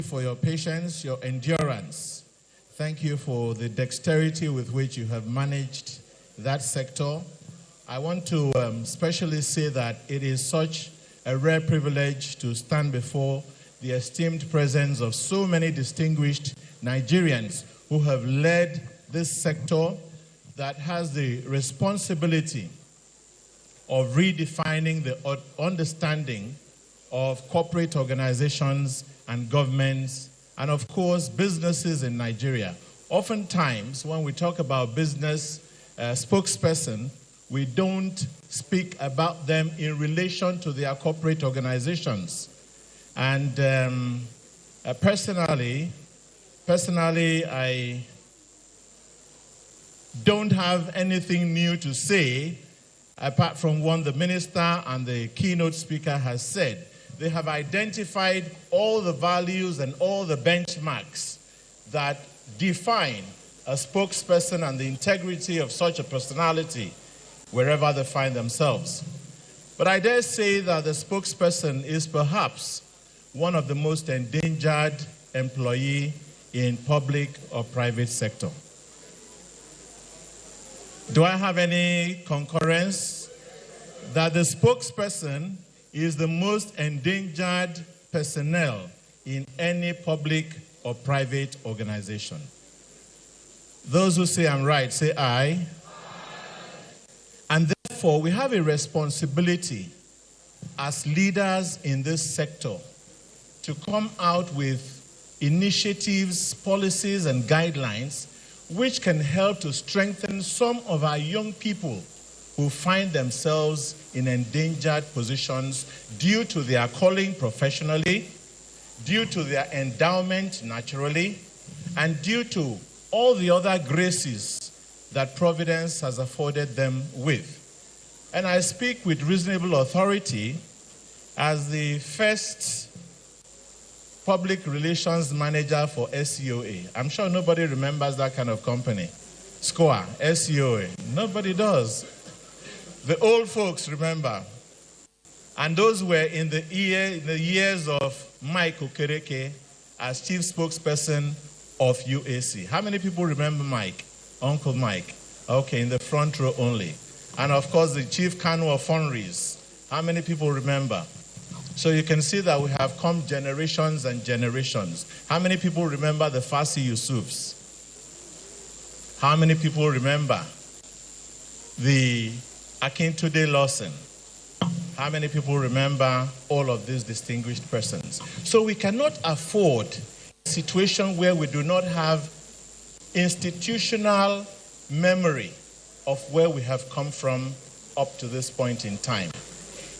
for your patience, your endurance. Thank you for the dexterity with which you have managed that sector. I want to especially say that it is such a rare privilege to stand before the esteemed presence of so many distinguished Nigerians who have led this sector that has the responsibility of redefining the understanding of corporate organizations and governments, and of course, businesses in Nigeria. Oftentimes, when we talk about business spokesperson, we don't speak about them in relation to their corporate organizations. And personally, I don't have anything new to say apart from what the minister and the keynote speaker has said. They have identified all the values and all the benchmarks that define a spokesperson and the integrity of such a personality wherever they find themselves. But I dare say that the spokesperson is perhaps one of the most endangered employee in public or private sector. Do I have any concurrence that the spokesperson is the most endangered personnel in any public or private organization? Those who say I'm right, say aye. Aye. And therefore, we have a responsibility as leaders in this sector to come out with initiatives, policies, and guidelines which can help to strengthen some of our young people who find themselves in endangered positions due to their calling professionally, due to their endowment naturally, and due to all the other graces that Providence has afforded them with. And I speak with reasonable authority as the first public relations manager for SCOA. I'm sure nobody remembers that kind of company. SCOA, SCOA. Nobody does. The old folks remember. And those were in the years of Mike Okereke as chief spokesperson of UAC. How many people remember Mike? Uncle Mike. Okay, in the front row only. And of course, the chief Kanu of Funries. How many people remember? So you can see that we have come generations and generations. How many people remember the Farsi Yusufs? How many people remember the Akintude Lawson? How many people remember all of these distinguished persons? So we cannot afford a situation where we do not have institutional memory of where we have come from up to this point in time.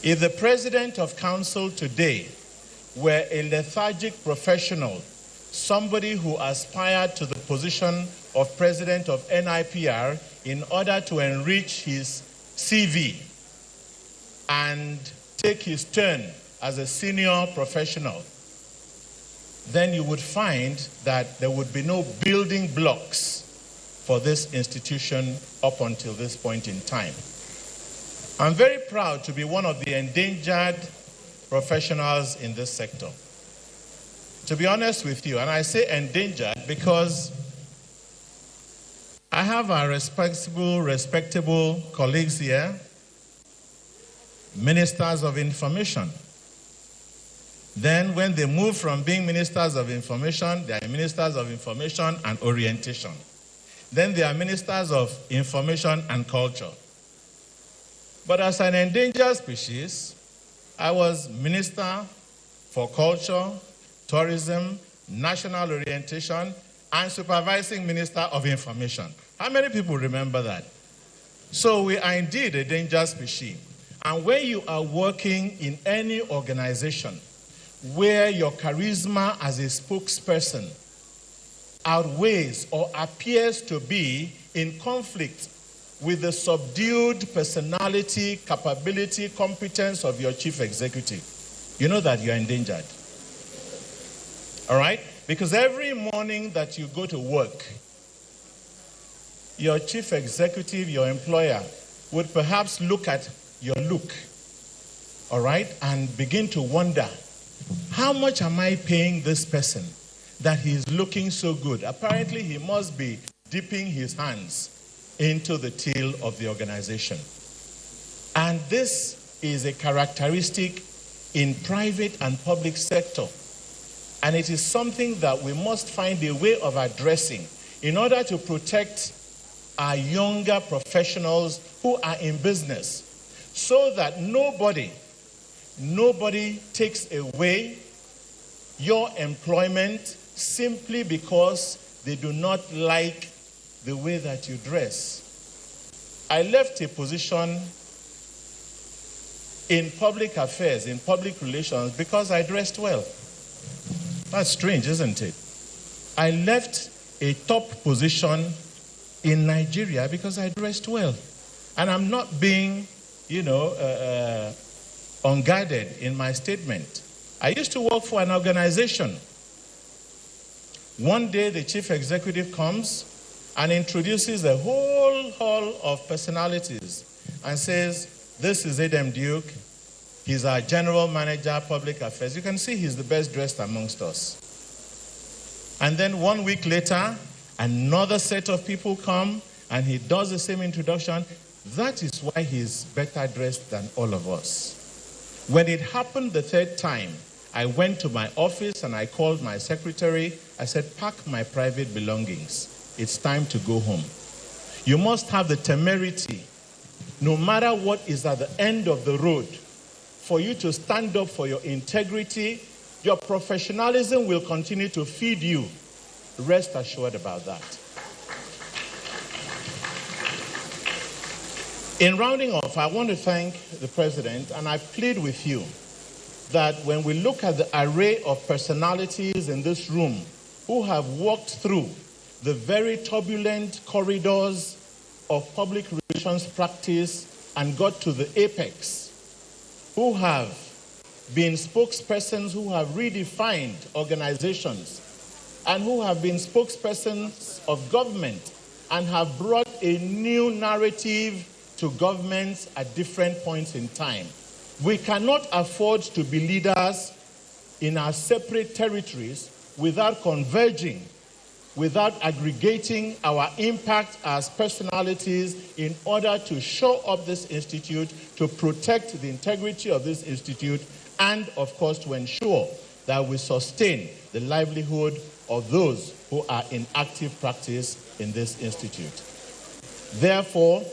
If the president of council today were a lethargic professional, somebody who aspired to the position of president of NIPR in order to enrich his CV and take his turn as a senior professional, then you would find that there would be no building blocks for this institution up until this point in time. I'm very proud to be one of the endangered professionals in this sector. To be honest with you, and I say endangered because I have our respectable colleagues here, ministers of information. Then when they move from being ministers of information, they are ministers of information and orientation. Then they are ministers of information and culture. But as an endangered species, I was Minister for Culture, Tourism, National Orientation, and Supervising Minister of Information. How many people remember that? So we are indeed a endangered species. And when you are working in any organization where your charisma as a spokesperson outweighs or appears to be in conflict with the subdued personality, capability, competence of your chief executive, you know that you are endangered. All right? Because every morning that you go to work, your chief executive, your employer, would perhaps look at your look, all right, and begin to wonder How much am I paying this person that he's looking so good? Apparently, he must be dipping his hands into the till of the organization. And this is a characteristic in private and public sector. And it is something that we must find a way of addressing in order to protect our younger professionals who are in business, so that nobody takes away your employment simply because they do not like the way that you dress. I left a position in public affairs, in public relations, because I dressed well. That's strange, isn't it? I left a top position in Nigeria because I dressed well. And I'm not being, unguarded in my statement. I used to work for an organization. One day the chief executive comes and introduces a whole hall of personalities and says, this is Edem Duke. He's our general manager, public affairs. You can see he's the best dressed amongst us. And then 1 week later, another set of people come and he does the same introduction. That is why he's better dressed than all of us. When it happened the third time, I went to my office and I called my secretary. I said, pack my private belongings. It's time to go home. You must have the temerity, no matter what is at the end of the road, for you to stand up for your integrity. Your professionalism will continue to feed you. Rest assured about that. In rounding off, I want to thank the President, and I plead with you that when we look at the array of personalities in this room who have walked through the very turbulent corridors of public relations practice and got to the apex, who have been spokespersons who have redefined organizations, and who have been spokespersons of government and have brought a new narrative to governments at different points in time. We cannot afford to be leaders in our separate territories without converging, without aggregating our impact as personalities in order to show up this institute, to protect the integrity of this institute, and of course to ensure that we sustain the livelihood of those who are in active practice in this institute. Therefore,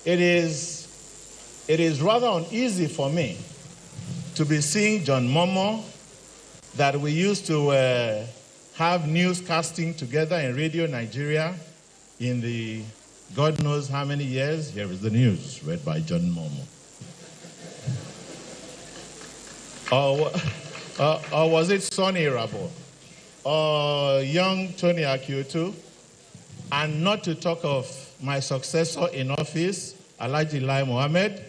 it is rather uneasy for me to be seeing John Momo, that we used to have newscasting together in Radio Nigeria in the God knows how many years. Here is the news read by John Momo. Or was it Sonny Rabo? Or young Tony Akiotu? And not to talk of my successor in office, Alhaji Lai Mohammed,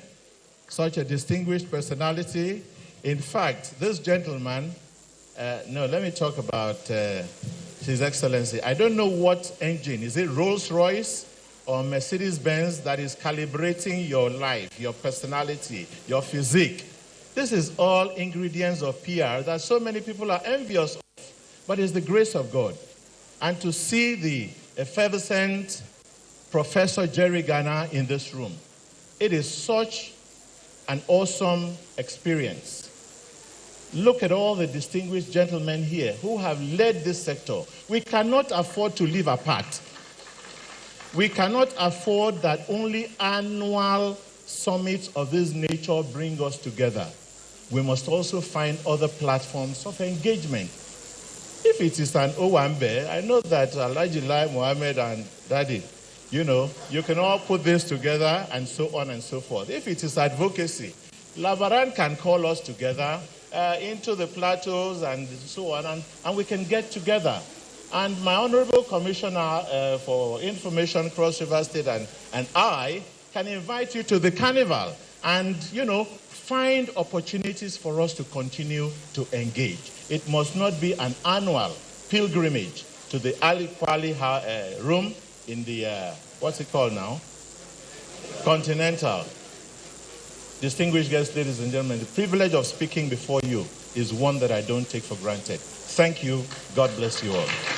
such a distinguished personality. In fact, this gentleman, let me talk about His Excellency. I don't know what engine. Is it Rolls-Royce or Mercedes-Benz that is calibrating your life, your personality, your physique? This is all ingredients of PR that so many people are envious of, but it's the grace of God. And to see the effervescent Professor Jerry Garner in this room, it is such an awesome experience. Look at all the distinguished gentlemen here who have led this sector. We cannot afford to live apart. We cannot afford that only annual summits of this nature bring us together. We must also find other platforms of engagement. If it is an Owambe, I know that Alhaji Lai Mohammed and Daddy, you can all put this together and so on and so forth. If it is advocacy, Labaran can call us together into the plateaus and so on, and we can get together. And my Honorable Commissioner for Information, Cross River State, and I can invite you to the carnival and, find opportunities for us to continue to engage. It must not be an annual pilgrimage to the Ali Kwali room in the, what's it called now? Continental. Distinguished guests, ladies and gentlemen, the privilege of speaking before you is one that I don't take for granted. Thank you. God bless you all.